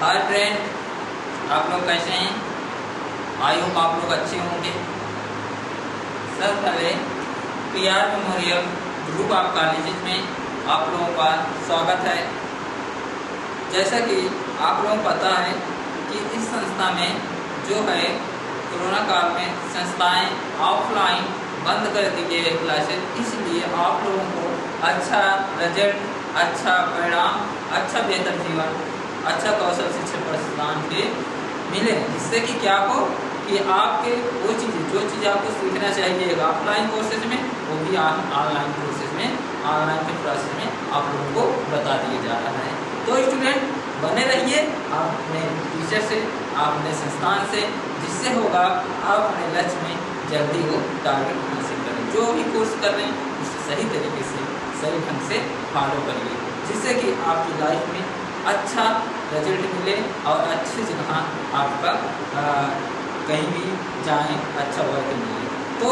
Hi friend, आप लोग कैसे हैं? आई होप आप लोग अच्छे होंगे। सब पहले PR memorial group of colleges में आप लोगों का स्वागत है। जैसा कि आप लोगों को पता है कि इस संस्था में जो है कोरोना काल में संस्थाएं ऑफलाइन बंद कर दी गई क्लासेस, इसलिए आप लोगों को अच्छा रिजल्ट, अच्छा परिणाम, अच्छा बेहतर जीवन, अच्छा कौशल शिक्षण प्रदान के मिले, जिससे कि क्या हो कि आपके वो चीज़ें जो चीज़ आपको सीखना चाहिए ऑफलाइन कोर्सेज में, वो भी ऑनलाइन कोर्सेज में, ऑनलाइन के प्रोसेस में आप लोगों को बता दिया जा रहा है। तो स्टूडेंट बने रहिए अपने टीचर से, अपने संस्थान से, जिससे होगा आप अपने लक्ष्य में जल्दी वो टारगेट हासिल करें। जो भी कोर्स कर रहे हैं उसे सही तरीके से, सही ढंग से फॉलो करिए, जिससे कि आपकी लाइफ में अच्छा रिजल्ट मिले और अच्छी जगह आपका कहीं भी जाएं, अच्छा वर्क मिले। तो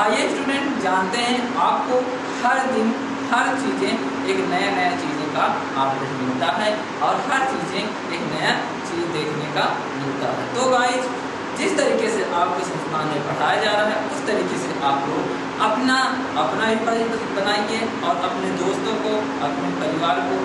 आइए स्टूडेंट जानते हैं, आपको हर दिन हर चीज़ें एक नया चीज़ें का आपको मिलता है और हर चीज़ें एक नया चीज़ देखने का मिलता है। तो गाइस, जिस तरीके से आपके संस्थान में पढ़ाया जा रहा है उस तरीके से आप लोग अपना भी बनाइए और अपने दोस्तों को, अपने परिवार को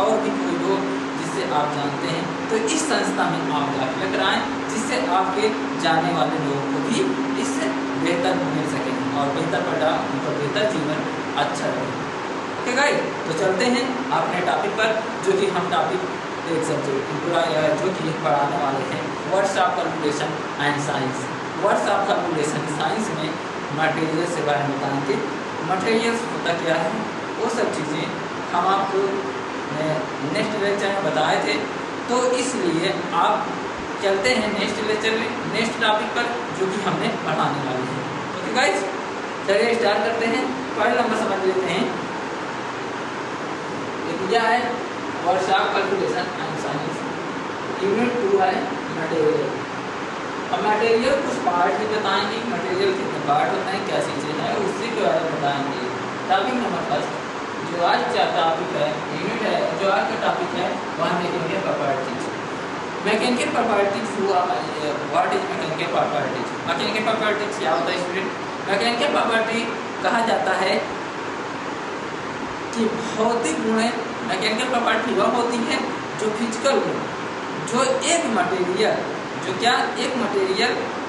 और भी कोई लोग जिससे आप जानते हैं तो इस संस्था में आप दाखिला कराएं, जिससे आपके जाने वाले लोगों को भी इससे बेहतर मिल सके और बेहतर पढ़ा, उनका बेहतर जीवन अच्छा रहे। ओके गाइस, तो चलते हैं अपने टॉपिक पर, जो कि हम टॉपिक एक सब्जेक्ट पूरा जो कि पढ़ाने वाले हैं words of calculation and science. Words of calculation science में मटेरियल से बारे में बताएंगे। मटेरियल्स होता क्या है, वो सब चीज़ें हम आपको नेक्स्ट लेक्चर में बताए थे, तो इसलिए आप चलते हैं नेक्स्ट लेक्चर में नेक्स्ट टॉपिक पर, जो कि हमने पढ़ाने वाले हैं। ओके गाइस, चलिए स्टार्ट करते हैं। पहला नंबर समझ लेते हैं, क्या है words of calculation and science. Unit 2 है मटेरियल। अब मटेरियल कुछ पार्ट भी बताएंगे, मटेरियल कितने पार्ट होते हैं, क्या चीज़ें हैं, उसी के बारे में बताएंगे। टॉपिक नंबर फर्स्ट, जो आज का टॉपिक है, यूनिट है, जो आज का टॉपिक है वह mechanical properties. Mechanical properties what is mechanical properties? Mechanical properties क्या होता है स्टूडेंट? मैकेनिकल प्रॉपर्टी कहा जाता है कि भौतिक गुण, मैकेनिकल प्रॉपर्टी वह होती है जो फिजिकल गुण, जो एक मटेरियल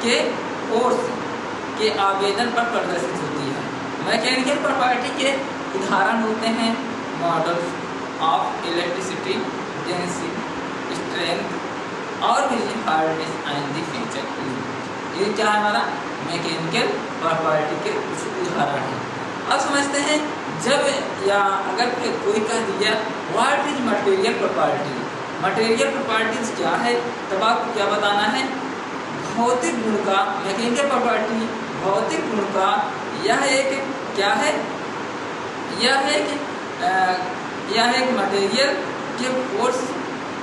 के फोर्स के आवेदन पर प्रदर्शित होती है। मैकेनिकल प्रॉपर्टी के उदाहरण होते हैं models of electricity, density, strength और हार्डनेस एंड द फीचर। ये क्या है हमारा मैकेनिकल प्रॉपर्टी के कुछ उदाहरण हैं। अब समझते हैं, जब या अगर कोई कह दिया what is material property, material properties क्या है, तब आपको क्या बताना है? भौतिक गुण का, मैकेनिकल प्रॉपर्टी भौतिक गुण का यह एक क्या है, यह एक मटेरियल के फोर्स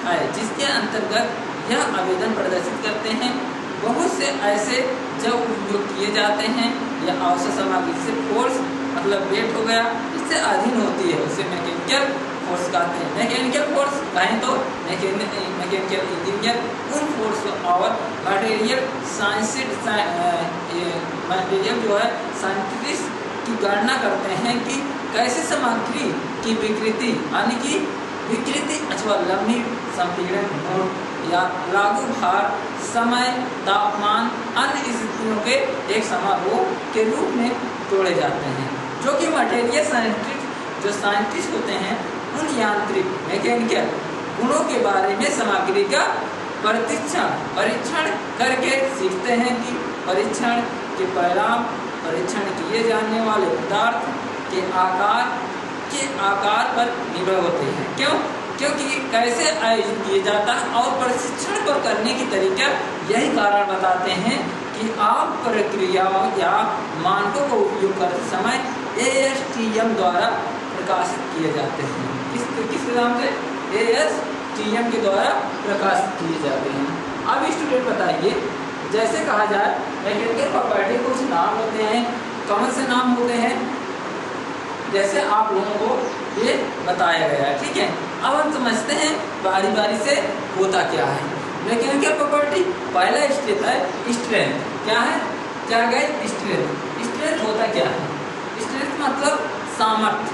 है जिसके अंतर्गत यह आवेदन प्रदर्शित करते हैं। बहुत से ऐसे जब उपयोग किए जाते हैं या आवश्यक सामग्री से फोर्स मतलब वेट हो गया, इससे अधीन होती है, उसे मैकेनिकल फोर्स कहते हैं। मैकेनिकल फोर्स कहें तो मैकेनिकल इंजीनियर उन फोर्स और मटेरियल मटेरियल जो है साइंटिस्ट की गणना करते हैं कि कैसे सामग्री की विकृति, यानी कि विकृति अथवा लंबी संपीड़न मोड या लागू भार, समय, तापमान, अन्य स्थितियों के एक समारोह के रूप में तोड़े जाते हैं। जो कि मटेरियल साइंटिस्ट होते हैं, उन यांत्रिक मैकेनिकल गुणों के बारे में सामग्री का परीक्षण करके सीखते हैं कि परीक्षण के परिणाम परीक्षण किए जाने वाले पदार्थ के आकार पर निर्भर होते हैं। क्यों? क्योंकि कैसे आयोजित किया जाता है और प्रशिक्षण को करने की तरीका यही कारण बताते हैं कि आप प्रक्रियाओं या मानकों का उपयोग करते समय ASTM द्वारा प्रकाशित किए जाते हैं। किस नाम से? ASTM के द्वारा प्रकाशित किए जाते हैं। अब स्टूडेंट बताइए, जैसे कहा जाए मैकेनिकल प्रॉपर्टी कुछ नाम होते हैं, कौन से नाम होते हैं? जैसे आप लोगों को ये बताया गया है, ठीक है। अब हम समझते हैं बारी बारी से होता क्या है। मैकेनिकल प्रॉपर्टी, पहला स्टेप है स्ट्रेंथ। क्या है, क्या गए, स्ट्रेंथ। स्ट्रेंथ होता क्या है, स्ट्रेंथ मतलब सामर्थ्य।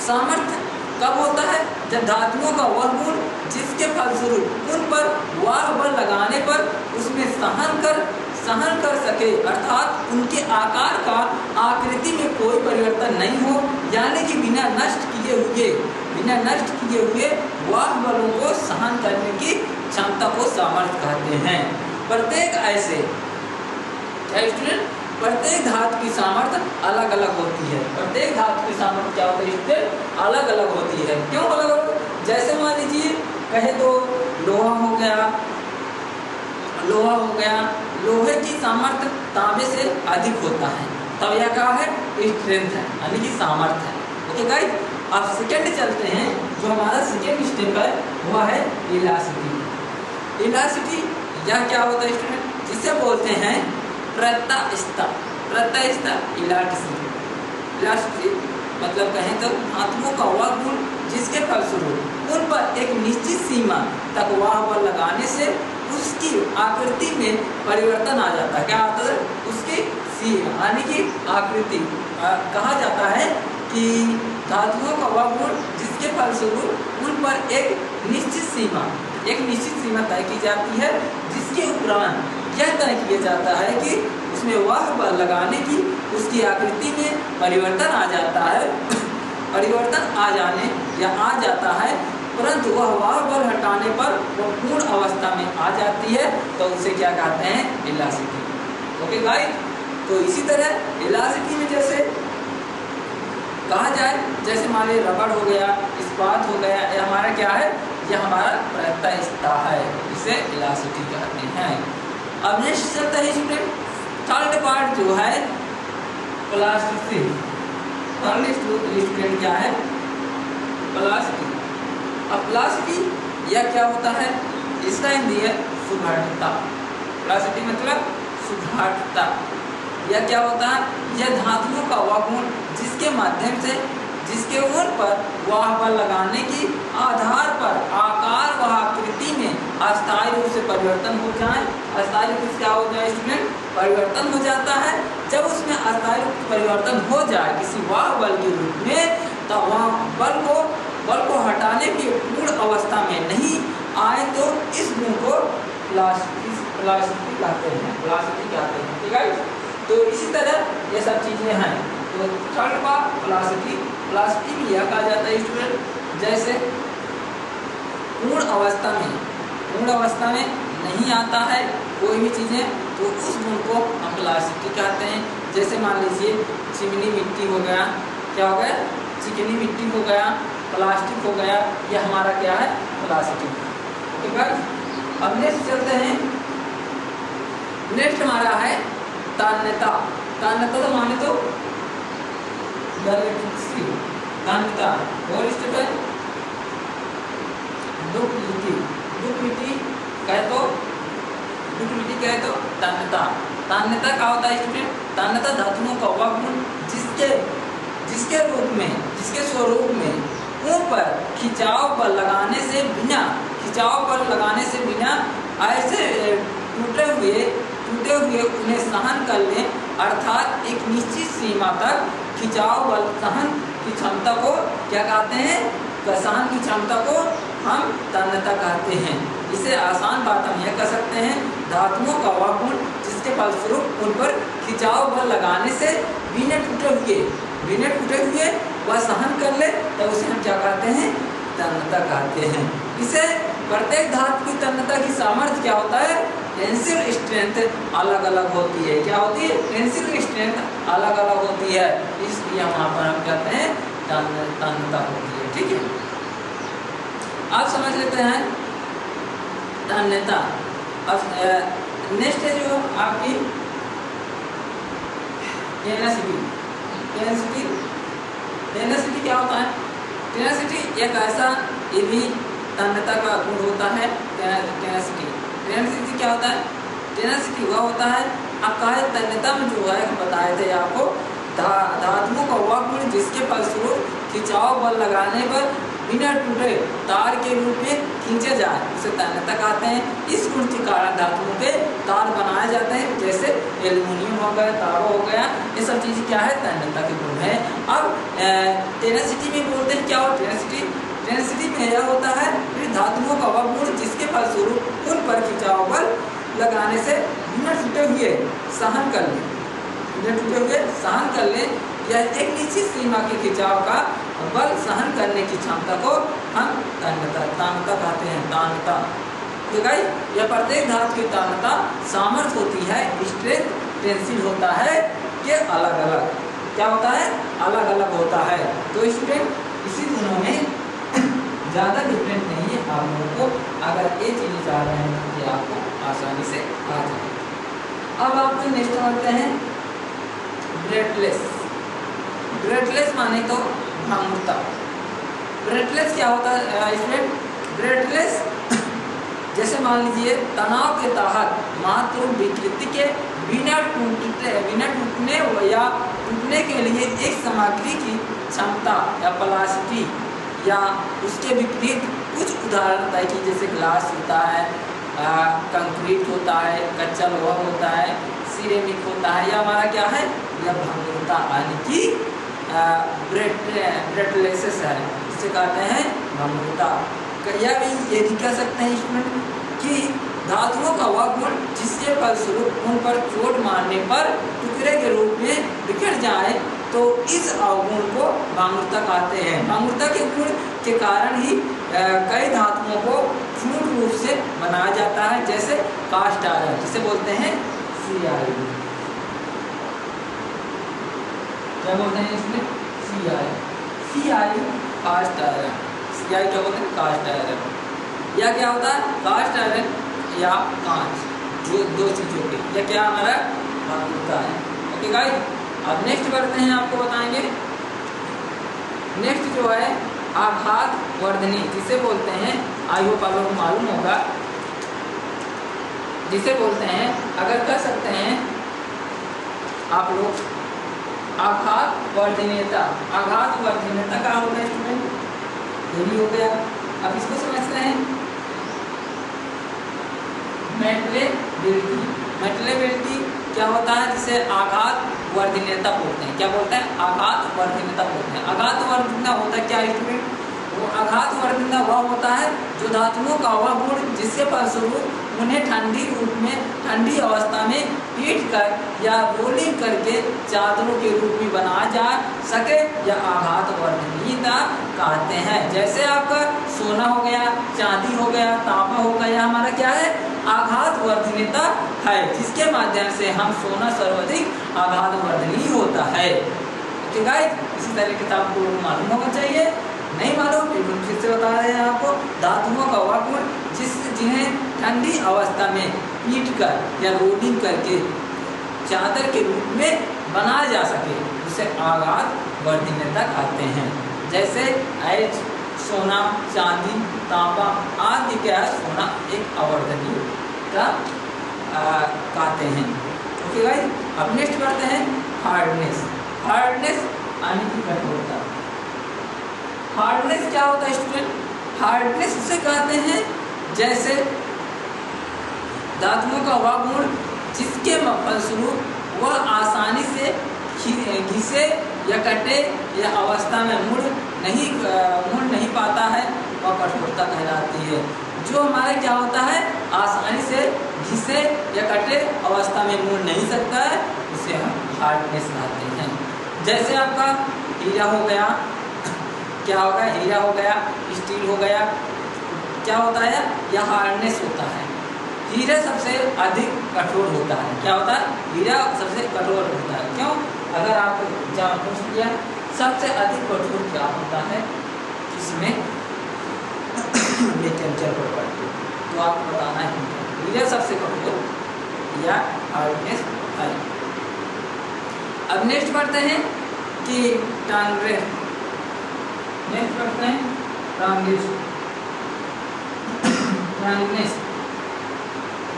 सामर्थ्य कब होता है, जब धातुओं का वह गुण जिसके फलस्वरूप उन पर वाह बल लगाने पर उसमें सहन कर सके, अर्थात उनके आकार का आकृति में कोई परिवर्तन नहीं हो, यानी कि बिना नष्ट किए हुए वाह बलों को सहन करने की क्षमता को सामर्थ्य कहते हैं। प्रत्येक ऐसे प्रत्येक धातु की सामर्थ्य अलग अलग होती है। प्रत्येक धातु की सामर्थ्य क्या होती है, अलग अलग होती है। क्यों अलग अलग, जैसे मान लीजिए कहे तो लोहा हो गया, लोहे की सामर्थ्य तांबे से अधिक होता है, तब यह क्या है, स्ट्रेंथ है, यानी कि सामर्थ्य है। ओके गाइस, अब सेकंड चलते हैं, जो हमारा सेकंड स्टेप है वह है इलास्टिसिटी। इलास्टिसिटी यह क्या होता है स्टूडेंट, जिसे बोलते हैं प्रत्यास्थता। इलास्टिसिटी मतलब कहें तो धातुओं का वह गुण जिसके फलस्वरूप उन पर एक निश्चित सीमा तक वाह बल लगाने से उसकी आकृति में परिवर्तन आ जाता है। क्या आता है, उसकी सीमा यानी कि आकृति। कहा जाता है कि धातुओं का वह गुण जिसके फलस्वरूप उन पर एक निश्चित सीमा तय की जाती है, जिसके उपरांत यह तय किया जाता है कि उसमें वह बल लगाने की उसकी आकृति में परिवर्तन आ जाता है। परिवर्तन आ जाता है, परंतु वह बल हटाने पर वो पूर्ण अवस्था में आ जाती है, तो उसे क्या कहते हैं, इलास्टिसिटी। ओके गाइस, तो इसी तरह इलास्टिसिटी में जैसे कहा जाए, जैसे मान लीजिए रबड़ हो गया, इस्पात हो गया, ये हमारा क्या है, यह हमारा प्रत्यास्थता है, इसे इलास्टिसिटी कहते हैं। अब नेक्स्ट चलता है स्टूडेंट, थर्ड पार्ट जो है प्लास्टिसिटी। थर्ड स्टूडेंट क्या है, प्लास्टिसिटी। अब प्लास्टिसिटी यह क्या होता है, इसका हिंदी है सुघाटता। प्लास्टिसिटी मतलब सुघाटता। यह क्या होता है, यह धातुओं का वह गुण जिसके माध्यम से जिसके उन पर वाह बल लगाने की आधार पर आकार व आकृति में अस्थायी रूप से परिवर्तन हो जाए। अस्थायी रूप से क्या हो जाए स्टूडेंट, परिवर्तन हो जाता है। जब उसमें अस्थायी रूप से परिवर्तन हो जाए किसी वाह बल के रूप में, तो वह बल को हटाने की पूर्ण अवस्था में नहीं आए, तो इस गुण को प्लास्टिसिटी कहते हैं। ठीक है, तो इसी तरह ये सब चीजें हैं। तो थर्ड बात प्लास्टिसिटी भी यह कहा जाता है स्टूडेंट, जैसे पूर्ण अवस्था में नहीं आता है कोई भी चीजें, तो उस गुण को हम प्लास्टिसिटी कहते हैं। जैसे मान लीजिए चिकनी मिट्टी हो गया, क्या हो गया, चिकनी मिट्टी हो गया, प्लास्टिक हो गया, यह हमारा क्या है, प्लास्टिसिटी। ठीक है, अब नेक्स्ट चलते हैं। नेक्स्ट हमारा है तन्यता। तो माने तो तन्यता। और स्टेप है डुक्टिलिटी कहे तो तन्यता। तन्यता क्या होता है स्टूडेंट, तन्यता धातुओं का वह गुण जिसके स्वरूप में उन पर खिंचाव बल लगाने से बिना ऐसे टूटे हुए उन्हें सहन कर लें, अर्थात एक निश्चित सीमा तक खिंचाव बल सहन की क्षमता को क्या कहते हैं, सहन की क्षमता को हम तन्यता कहते हैं। इसे आसान बात हम यह कह सकते हैं, धातुओं का वह गुण जिसके फलस्वरूप उन पर खिंचाव बल लगाने से बिना टूटे हुए वह सहन कर ले, तो उसे हम क्या कहते हैं, तन्यता कहते हैं। इसे प्रत्येक धातु की तन्यता की सामर्थ्य क्या होता है, टेंसिल स्ट्रेंथ अलग अलग होती है। क्या होती है, टेंसिल स्ट्रेंथ अलग अलग होती है, इसलिए वहाँ पर हम कहते हैं तन्यता होती है। ठीक है, आप समझ लेते हैं तन्यता। अब नेक्स्ट है जो आपकी टेनेसिटी क्या होता है, टेनेसिटी एक ऐसा ये भी तन्यता का गुण होता है। टेनेसिटी क्या होता है, टेनेसिटी वह होता है, आप कहा तन्यता में जो है बताए थे आपको, धातुओं का वह गुण जिसके फलस्वरूप खिंचाव बल लगाने पर बिना टूटे तार के रूप में खींचे जाए उसे तन्यता कहते हैं। इस गुण के कारण धातुओं के तार बनाए जाते हैं, जैसे एल्युमिनियम हो गया, तांबा हो गया, ये सब चीज़ क्या है, तन्यता के गुण है। अब टेनेसिटी में बोलते हैं, क्या हो टेनेसिटी, टेनेसिटी में यह होता है कि धातुओं का वह गुण जिसके फलस्वरूप उन पर खिंचाव बल लगाने से बिना टूटे हुए सहन कर ले, बिना टूटे हुए सहन कर ले, यह एक निश्चित सीमा के खिंचाव का बल सहन करने की क्षमता को हम तान्यता कहते हैं, तान्यता। ठीक है, यह प्रत्येक धातु की तान्यता सामर्थ्य होती है, स्ट्रेंथ टेंसिल होता है कि अलग अलग क्या होता है, अलग अलग होता है। तो स्टूडेंट इसी दोनों में ज़्यादा डिफरेंट नहीं है। आप लोगों को अगर ये चीज़ें चाह रहे हैं तो ये आपको आसानी से आ जाए। अब आपको नेक्स्ट करते हैं ब्रेथलेस। ब्रेथलेस माने तो भांगुरता। ब्रेथलेस क्या होता है इसमें, ब्रेथलेस जैसे मान लीजिए तनाव के तहत मात्र विकृति के बिना टूटने या टूटने के लिए एक सामग्री की क्षमता या प्लास्टिक या उसके विपरीत कुछ उदाहरण तय की, जैसे ग्लास होता है, कंक्रीट होता है, कच्चा लोहा होता है, सिरेमिक होता है, या हमारा क्या है, यह भंगुरता यानी कि ब्रेथलेसेस है, जिसे कहते हैं भंगुरता। या भी ये भी कह सकते हैं इसमें कि धातुओं का वह गुण जिसके फलस्वरूप उन पर चोट मारने पर टुकड़े के रूप में बिखर जाए, तो इस अवगुण को भांगुरता कहते हैं। भांगुरता के गुण के कारण ही कई धातुओं को पूर्ण रूप से बनाया जाता है, जैसे कास्ट आयरन, जिसे बोलते हैं CI। क्या बोलते हैं इसमें, CI कास्ट आयरन। CI क्या बोलते हैं, कास्ट आयरन। या क्या होता है, कास्ट आयरन या कांच, जो दो चीज़ों के, या क्या हमारा भांगुरता है। ओके गाइस, अब नेक्स्ट करते हैं, आपको बताएंगे नेक्स्ट जो है आघात वर्धनी, जिसे बोलते हैं, आई होप आप लोगों को मालूम होगा, जिसे बोलते हैं, अगर कह सकते हैं आप लोग आघात वर्धनीयता। आघात वर्धनीयता का होता है स्टूडेंट, ये भी हो गया। अब इसको समझते हैं, मैटेलेबिलिटी। मैटेलेबिलिटी क्या होता है, जिसे आघात वर्धनीयता बोलते हैं। क्या बोलते हैं, आघात वर्धनीयता बोलते हैं। आघात वर्धनीयता होता है क्या स्टूडेंट, वो आघात वर्धनीयता वह होता है जो धातुओं का वह गुण जिससे फलस्वरूप उन्हें ठंडी रूप में, ठंडी अवस्था में पीट कर या रोलिंग करके चादरों के रूप में बनाया जा सके, या आघात वर्धनीयता कहते हैं। जैसे आपका सोना हो गया, चांदी हो गया, तांबा हो गया, हमारा क्या है, आघात वर्धनीयता है, जिसके माध्यम से हम सोना सर्वाधिक आघात वर्धनीय होता है। ओके गाइस, इसी तरह किताब को मालूम होना चाहिए, नहीं मालूम फिर से बता रहे हैं आपको। धातुओं का वह गुण जिन्हें ठंडी अवस्था में पीट कर या रोलिंग करके चादर के रूप में बनाया जा सके, उसे आघात वर्धनीयता कहते हैं। जैसे एच, सोना, चांदी, तांबा आदि क्या है, सोना एक अवर्धनीय का कहते हैं। ओके गाइस, अब नेक्स्ट करते हैं हार्डनेस। हार्डनेस यानी कि कठोरता। हार्डनेस क्या होता है स्टूडेंट, हार्डनेस उसे कहते हैं जैसे धातुओं का वह गुण जिसके फलस्वरूप वह आसानी से घिसे या कटे या अवस्था में मुड़ नहीं पाता है, वह कठोरता कहलाती है। जो हमारे क्या होता है, आसानी से घिसे या कटे अवस्था में मुड़ नहीं सकता है, उसे हम हार्डनेस कहते हैं। जैसे आपका हीरा हो गया, क्या होगा, हीरा हो गया, स्टील हो गया, क्या होता है, यह हार्डनेस होता है। हीरा सबसे अधिक कठोर होता है। क्या होता है, हीरा सबसे कठोर होता है। क्यों, अगर आप जहाँ पूछ लिया सबसे अधिक कठोर क्या होता है, इसमें मैकेनिकल प्रॉपर्टी, तो आपको बताना है हीरा सबसे कठोर या हार्डनेस है। अब नेक्स्ट बढ़ते हैं कि टांगरेस। नेक्स्ट बढ़ते हैं टांगरेस।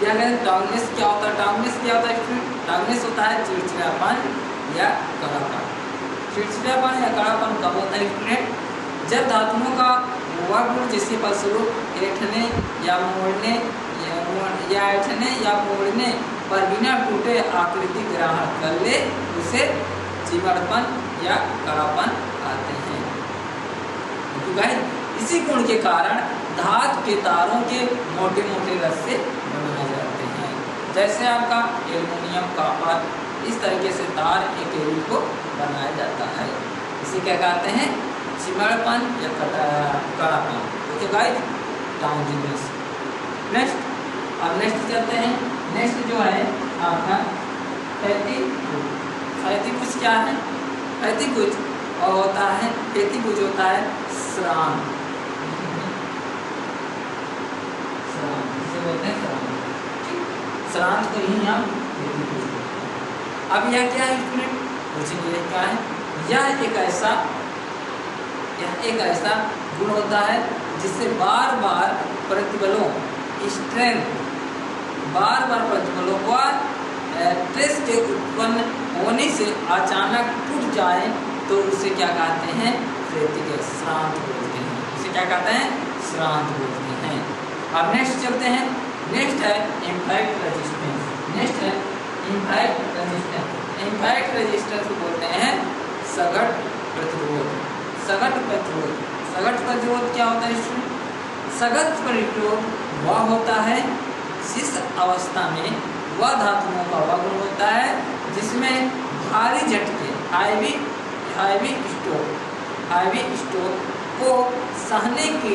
क्या कहते हैं, टांगनेस क्या होता है, टांगनेस क्या होता है, टांगनेस होता है चिड़चिड़ापन या कड़ापन। चिड़चिड़ापन या कड़ापन कब होता है स्टूडेंट, जब धातुओं का वह गुण जिसके फलस्वरूप ऐंठने या मोड़ने या ऐंठने या मोड़ने पर बिना टूटे आकृति ग्रहण कर ले उसे चिमड़पन या कड़ापन कहते हैं। इसी गुण के कारण धातु के तारों के मोटे मोटे रस्से बनाए जाते हैं। जैसे आपका एल्युमिनियम, कॉपर, इस तरीके से तार एक केबल को बनाया जाता है। इसे क्या कहते हैं? चिमड़पन या कड़ापन। ओके गाइस, नेक्स्ट, अब नेक्स्ट चलते हैं। नेक्स्ट जो है आपका क्षैतिभुज क्या है? क्षैतिभुज और होता है, क्षैतिभुज होता है श्रांत, जिसे बोलते हैं श्रांत को ही हम। अब यह क्या है स्टूडेंट? पूछेंगे क्या है? यह एक ऐसा गुण होता है जिससे बार बार प्रतिबलों का स्ट्रेस के उत्पन्न होने से अचानक टूट जाए तो उसे क्या कहते हैं? श्रांत बोलते हैं। इसे क्या कहते हैं? श्रांत बोलते हैं। अब नेक्स्ट चलते हैं। नेक्स्ट है इम्पैक्ट रेजिस्टेंस। नेक्स्ट है इम्पैक्ट रेजिस्टेंस। इम्पैक्ट रेजिस्टेंस को बोलते हैं सघट प्रतिरोध। सघट प्रतिरोध, सघट प्रतिरोध क्या होता है? सघट प्रतिरोध वह होता है जिस अवस्था में वह धातुओं का वह गुण होता है जिसमें भारी झटके हाईवी स्ट्रोक को सहने की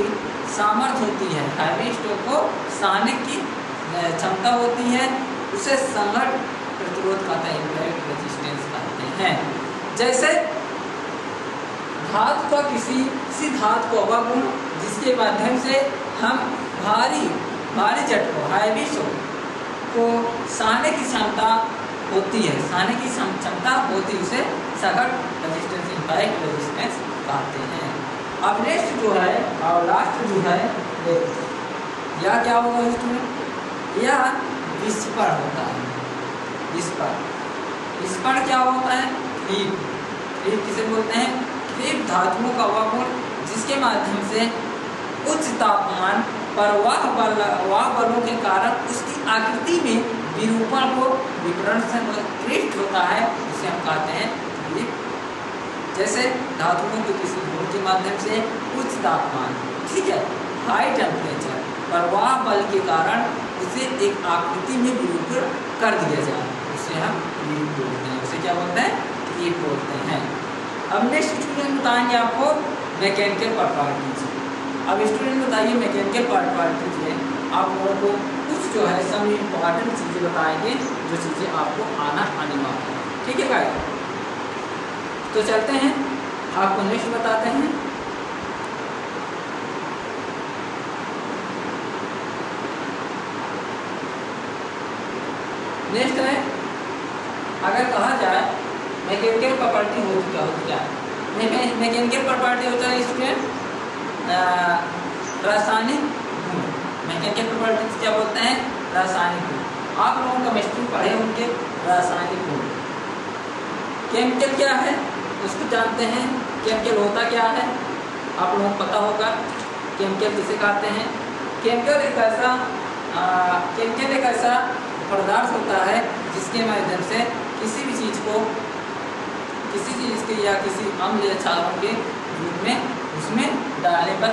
सामर्थ्य होती है। हाईवी स्ट्रोक को सहने की क्षमता होती है, उसे सघट प्रतिरोध कहते हैं, इम्पैक्ट रेजिस्टेंस कहते हैं। जैसे धातु का किसी धातु का वह गुण जिसके माध्यम से हम भारी झटकों हाईवी स्ट्रोक को सहने की क्षमता होती है, सहने की क्षमता होती है, उसे सघट रेजिस्टेंस, इम्पैक्ट रेजिस्टेंस कहते हैं। अब नेक्स्ट जो है और लास्ट जो है यह क्या होगा स्टूडेंट? यह विस्फण होता है। विस्फण क्या होता है? क्रीप किसे बोलते हैं? क्रीप धातुओं का वह गुण जिसके माध्यम से उच्च तापमान पर वह बलों के कारण उसकी आकृति में विरूपण को विकर्ण से क्रिस्ट होता है, उसे हम कहते हैं क्रीप। जैसे धातुओं के किसी गुण के माध्यम से उच्च तापमान, ठीक है, हाई टेम्परेचर पर वह बल के कारण उसे एक आकृति में विरूपण कर दिया जाए, उसे हम क्रीप बोलते हैं। उसे क्या बोलते हैं? क्रीप बोलते हैं। अब नेक्स्ट स्टूडेंट बताएंगे आपको मैकेनिकल प्रॉपर्टीज। अब स्टूडेंट बताइए मैकेनिकल प्रॉपर्टीज में आप लोगों को कुछ जो है सब इम्पॉर्टेंट चीज़ें बताएंगे, जो चीज़ें आपको आना अनिवार्य है। ठीक है गाइस, तो चलते हैं, आपको नेक्स्ट बताते हैं। नेक्स्ट है, अगर कहा जाए मैकेनिकल प्रॉपर्टी होती क्या है? मैकेनिकल प्रॉपर्टी होता है स्टूडेंट रासायनिक गुण। मैकेनिकल प्रॉपर्टी क्या बोलते हैं? रासायनिक गुण। आप लोगों केमिस्ट्री पढ़े उनके रासायनिक गुण। केमिकल क्या है उसको जानते हैं। केमिकल होता क्या है आप लोगों को पता होगा। केमिकल किसे कहते हैं? केमिकल एक ऐसा पदार्थ होता है जिसके माध्यम से किसी भी चीज़ को किसी चीज़ के या किसी अम्ल या क्षारों के रूप में उसमें डालने पर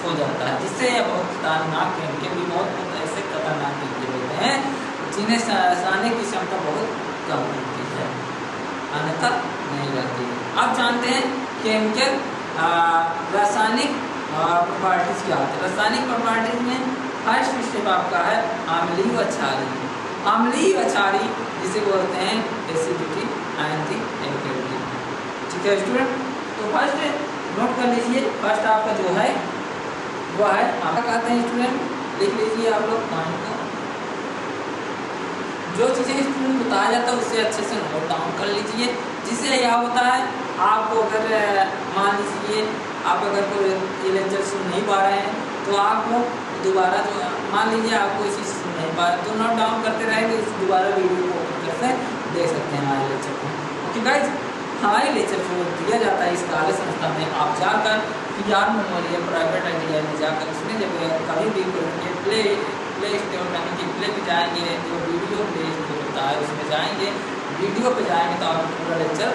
हो जाता है, जिससे यह बहुत खतरनाक केमिकल भी बहुत ऐसे खतरनाक केमिकल होते हैं जिन्हें सहने की क्षमता बहुत कम होती है, अन्यथा नहीं रहती। आप जानते हैं केमिकल रासायनिक प्रॉपर्टीज क्या होती है? रासायनिक प्रॉपर्टीज में फर्स्ट स्टेप आपका है अम्लीय व क्षारीय। अम्लीय व क्षारीय जिसे बोलते हैं एसिडिटी एंड एल्कलिटी। ठीक है स्टूडेंट, तो फर्स्ट नोट कर लीजिए। फर्स्ट आपका जो है वो है आपका कहते हैं स्टूडेंट, लिख लीजिए आप लोग पॉइंट को। जो चीज़ें स्टूडेंट बताया जाता है उससे अच्छे से नोट डाउन कर लीजिए, जिससे यह होता है आपको अगर मान लीजिए आप अगर कोई ये लेक्चर सुन नहीं पा रहे हैं तो आप दोबारा जो मान लीजिए आपको इसी सुन नहीं पा रहे तो नोट डाउन करते रहेंगे, दोबारा वीडियो को ओपन करके देख सकते हैं हमारे लेक्चर को। ओके गाइज, स्थायी लेक्चर जो दिया जाता है इस कार्य संस्था में, आप जाकर PR मेमोरियल प्राइवेट इंडिया में जाकर उसमें जब कभी भी प्ले स्टोर यानी कि प्ले पे जाएंगे, जो वीडियो प्ले स्टोर होता है उसमें जाएंगे, वीडियो पे जाएंगे तो आपको पूरा लेक्चर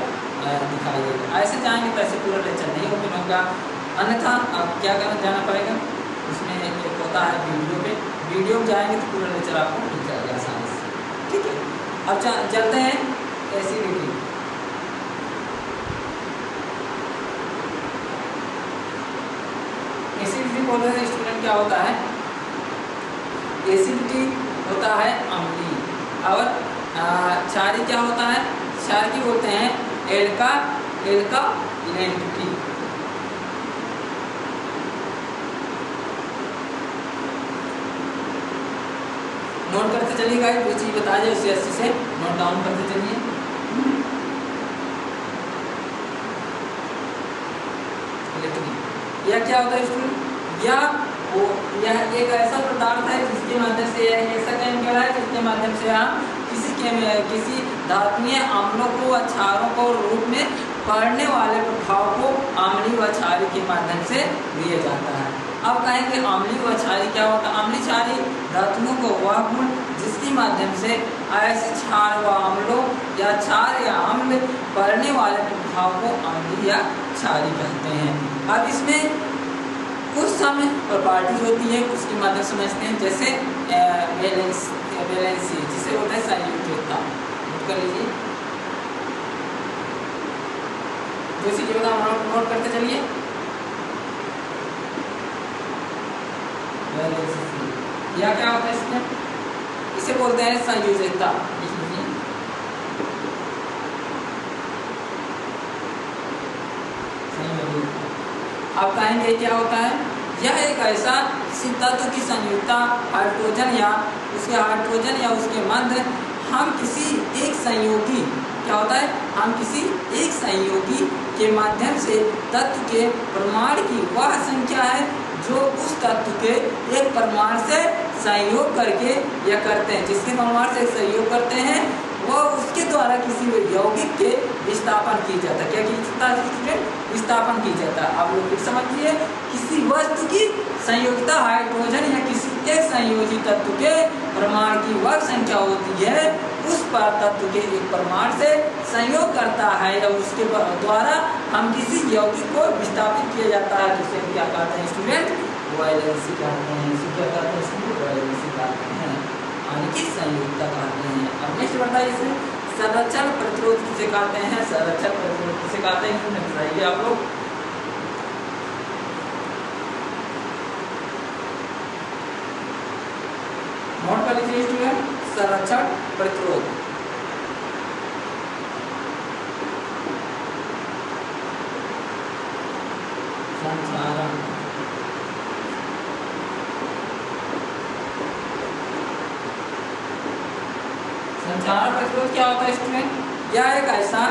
दिखाई देगा। ऐसे जाएंगे तो ऐसे पूरा लेक्चर नहीं ओपन होगा, अन्यथा आप क्या करना जाना पड़ेगा, उसमें एक होता है वीडियो पे, वीडियो में जाएंगे तो पूरा लेक्चर आपको मिल जाएगा आसानी से। ठीक है, अब चलते हैं एसिडिटी। एसिडिटी बोल रहे हैं स्टूडेंट, क्या होता है? एसिडिटी होता है अम्लीय, और क्षारीय क्या होता है? क्षारीय बोलते हैं एल्कालिनिटी। नोट करते चलिएगा, जो चीज बता जाए उसे अच्छे से नोट डाउन करते चलिए। यह क्या होता है स्टूडेंट? यह एक ऐसा पदार्थ है जिसके माध्यम से, यह ऐसा केमिकल है जिसके माध्यम से हम किसी धात्मीय अम्लों को व क्षारों को रूप में पड़ने वाले प्रभाव को अम्लीय व क्षारीय के माध्यम से दिया जाता है। अब कहेंगे अम्लीय व क्षारीय क्या होता है? अम्लीय क्षारीय धातुओं को वह गुण जिसके माध्यम से ऐसे क्षार व अम्लों या क्षार या अम्ल पड़ने वाले प्रभाव को अम्लीय या क्षारीय कहते हैं। अब इसमें कुछ समय प्रॉपर्टीज होती है, उसके माध्यम से समझते हैं, जैसे वैलेंसी जिसे होता है संयुक्तता। नोट कर लीजिए, जो चीजें नोट करते चलिए। या क्या होता है इसमें? इसे बोलते हैं संयोजकता। आप कहेंगे क्या होता है? यह एक ऐसा तत्व की संयुक्ता हाइड्रोजन या उसके मध्य हम किसी एक संयोगी, क्या होता है? हम किसी एक संयोगी के माध्यम से तत्व के परमाणु की वह संख्या है जो उस तत्व के एक परमाणु से संयोग करके या करते हैं, जिसके परमाणु से संयोग करते हैं वह उसके द्वारा किसी यौगिक के विस्थापन की जाता है। क्या किया जाता? विस्थापन की जाता है। आप लोग फिर समझिए, किसी वस्तु की संयोगिता हाइड्रोजन या किसी एक संयोजी तत्व के परमाणु की वह संख्या होती है उस पर तत्व के एक परमाणु से संयोग करता है या उसके द्वारा हम किसी यौगिक को विस्थापित किया जाता है, जिसे क्या कहते हैं स्टूडेंट? वैलेंसी कहते हैं। इसे क्या कहते हैं स्टूडेंट? वैलेंसी कहते हैं, यानी कि संयोगिता कहते हैं। अब नेक्स्ट बताइए इसे संरक्षण प्रतिरोध किसे कहते हैं? संरक्षण प्रतिरोध किसे कहते हैं? बताइए आप लोग। नोट कर लीजिए स्टूडेंट, संरक्षण प्रतिरोध। संचारण प्रतिरोध क्या होता है स्टूडेंट? यह एक ऐसा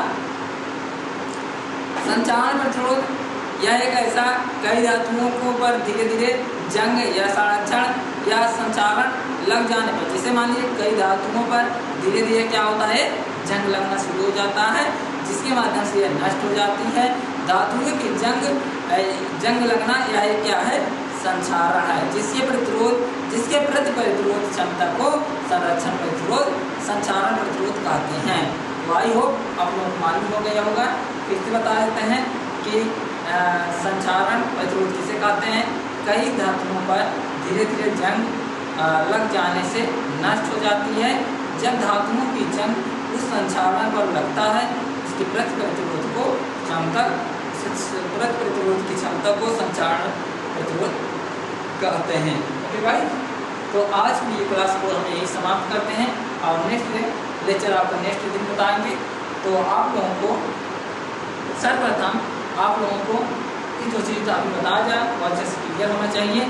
संचारण प्रतिरोध, यह एक ऐसा कई धातुओं को पर धीरे धीरे जंग या संरक्षण या संचारण लग जाने पर, जैसे मान लीजिए कई धातुओं पर धीरे धीरे क्या होता है? जंग लगना शुरू हो जाता है, जिसके माध्यम से यह नष्ट हो जाती है। धातुओं की जंग लगना यह क्या है? संचारण है, जिसके प्रति प्रतिरोध क्षमता को संरक्षण प्रतिरोध, संचारण प्रतिरोध कहते हैं। तो आई होप आप लोग मालूम हो गया होगा। फिर से बता देते हैं कि संचारण प्रतिरोध किसे कहते हैं? कई धातुओं पर धीरे धीरे जंग लग जाने से नष्ट हो जाती है। जब धातुओं की जंग उस संचारण पर लगता है, उसकी प्रति प्रतिरोध की क्षमता को संचारण प्रतिरोध कहते हैं। ओके भाई, तो आज की ये क्लास को हम यही समाप्त करते हैं और नेक्स्ट लेक्चर आपका नेक्स्ट दिन बताएंगे। तो आप लोगों को सर्वप्रथम आप लोगों को ये जो चीज़ अभी बताया जाए वो अच्छे से क्लियर होना चाहिए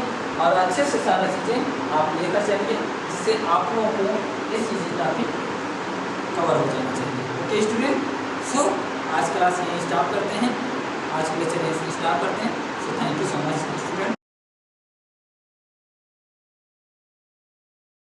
और अच्छे से सारी चीज़ें आप लेकर चलिए, जिससे आप लोगों को इस चीज़ का भी कवर हो जाना चाहिए। ओके स्टूडेंट, सो आज क्लास यहीं स्टार्ट करते हैं, आज के लेक्चर यहीं स्टार्ट करते हैं। So thank you so much student.